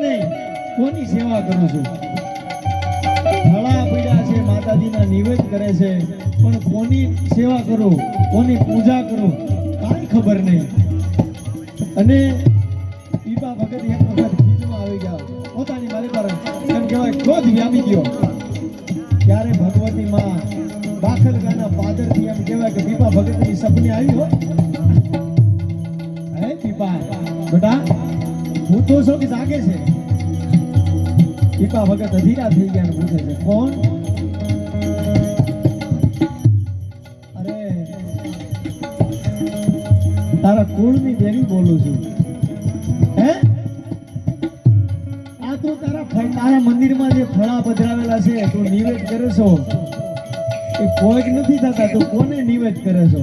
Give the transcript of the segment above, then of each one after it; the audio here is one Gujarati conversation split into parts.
નહીં કોની સેવા કરું છું. ફળા પીડા છે માતાજીના નિવેદ કરે છે પણ કોની સેવા કરું કોની પૂજા કરું કાંઈ ખબર નહીં. અને પીપા ભગત એક વખત ખીજમાં આવી ગયા પોતાની મારી પર એમ કહેવાય ક્રોધ વ્યાપી ગયો. ત્યારે ભગવતી માં દાખલગાના પાદરથી એમ કહેવાય કે પીપા ભગતની સપને આવી હો. હે પીપા બેટા હું તો છો કે જાગે છે? પીપા ભગત અધીરા થઈ ગયા અને પૂછે છે કોણ? અરે તારા કુળની દેવી બોલું છું. હે આ તો તારા મંદિરમાં જે ફળા પધરાવેલા છે તું નિવેદ કરે છો એ કોઈ નથી થતા, તું કોને નિવેદ કરે છો?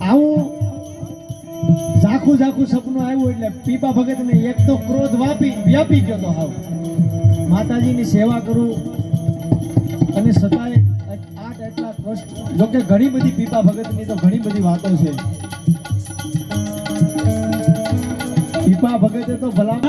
આવું ઝાખું સપનું આવ્યું એટલે પીપા ભગતને એક તો ક્રોધ વ્યાપી ગયો તો હાવ માતાજીની સેવા કરું અને છતાંય એટલા કષ્ટ. જોકે ઘણી બધી પીપા ભગતની તો ઘણી બધી વાતો છે. પીપા ભગતે તો ભલા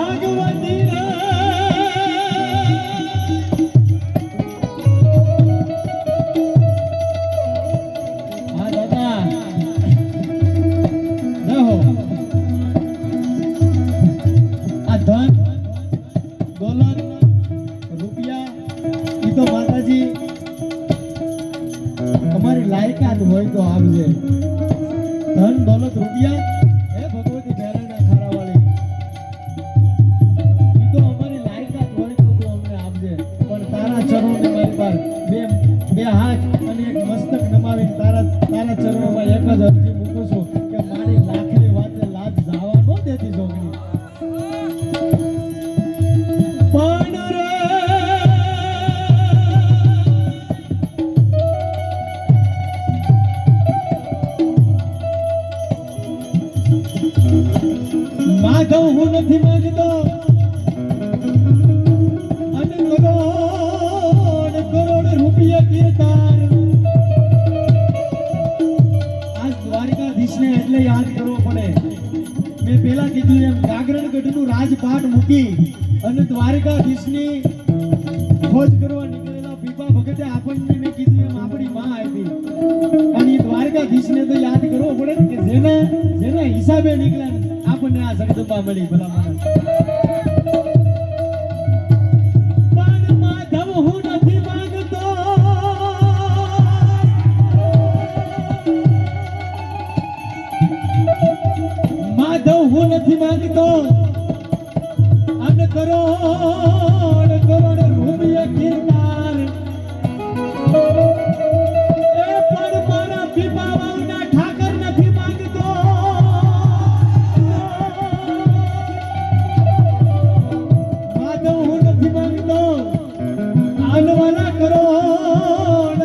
અમારી લાયકાત હોય તો આપજે. ધન દોલત રૂપિયા હે ભગવતી ભેરાના ખારાવાળી ઈ તો અમારી લાયકાત હોય તો તું અમને આપજે. પણ તારા ચરણોને મારી પર બે હાથ અને એક મસ્તક નમાવી તારા ચરણોમાં એક જ અરજી મૂકું છું કે મારી લાખની વાતે લાજ જાવા ન દેતી છોકરી. પણ માધવ હું નથી માંગતો અને કરોડ રૂપિયા કીર્તાર. આજ દ્વારકાધીશને એટલે યાદ કરવો પડે. મેં પેલા કીધું એમ ગાગરણગઢનું રાજપાટ મૂકી અને દ્વારકાધીશની ખોજ કરવા નીકળેલા પીપા ભગતે આપણને મેં કીધું એમ આપણી માં આપી અને એ દ્વારકાધીશને તો યાદ કરવો પડે કે જેના હિસાબે નીકળ્યા આપણને આ જગદંબા મળી ભલા માણસ. પણ માધવ હું નથી માંગતો અને કરોડ રૂપિયા કીર્તાર. એ પણ મારા પીપા બાઉના ઠાકર નથી માંગતો. માધવ હું નથી માંગતો આનવાના કરોડ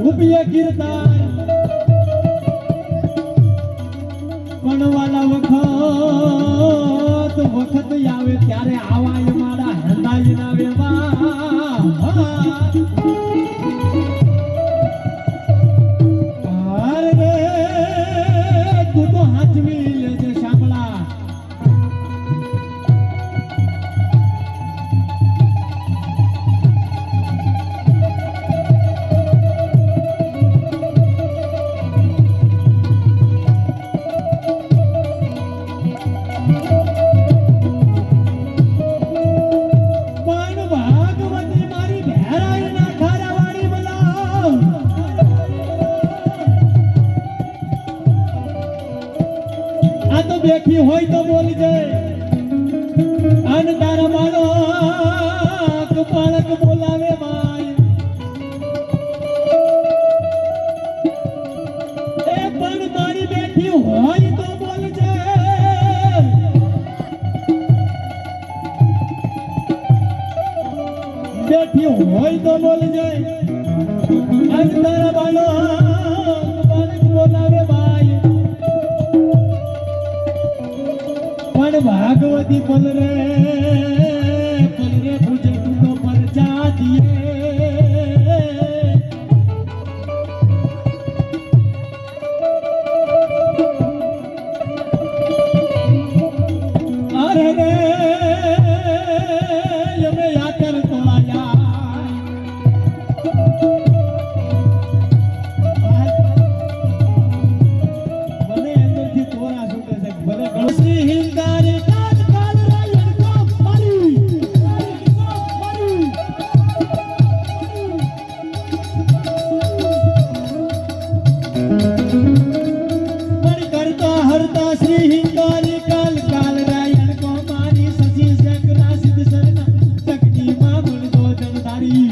રૂપિયા કીર્તાર. પણ વાલા વખત આવે ત્યારે આવાય મારા હંદાઈ ના વેવા. અરે તું તો હાચવી લેજે શામળા. બેઠી હોય તો બોલજે અને તારા બાળક બોલાવે માય. એ પણ મારી બેઠી હોય તો બોલજે. બેઠી હોય તો બોલજે અને તારા બાળક બોલાવે માય. પણ ભાગવતી પલ રે પૂજે તું તો પરજા દિયે. અરે રે અમે યાતર તોળાયા મને અંદરથી તોરા છૂટે છે ભલે શ્રી હિંગારે કાલ કાલ રાયણ કો મારી પણ કરતા હરતા શ્રી હિંગારે કાલ કાલ રાયણ કો મારી સજી શકરા સિદ્ધ શરના તકની માં મુલકો જમધારી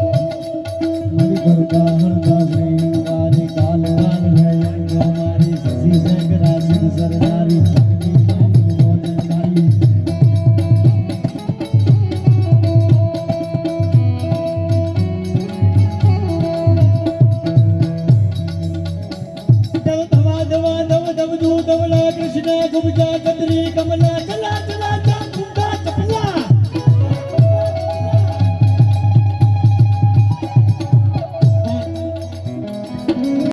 મારી કરતા હરતા શ્રી હિંગારે કાલ કાલ રાયણ કો મારી સજી શકરા સિદ્ધ શરણારી તકની માં મુલકો જમધારી દવ ધવા દવા દવ દવ દુ દવલા કૃષ્ણ ગુબજા ગત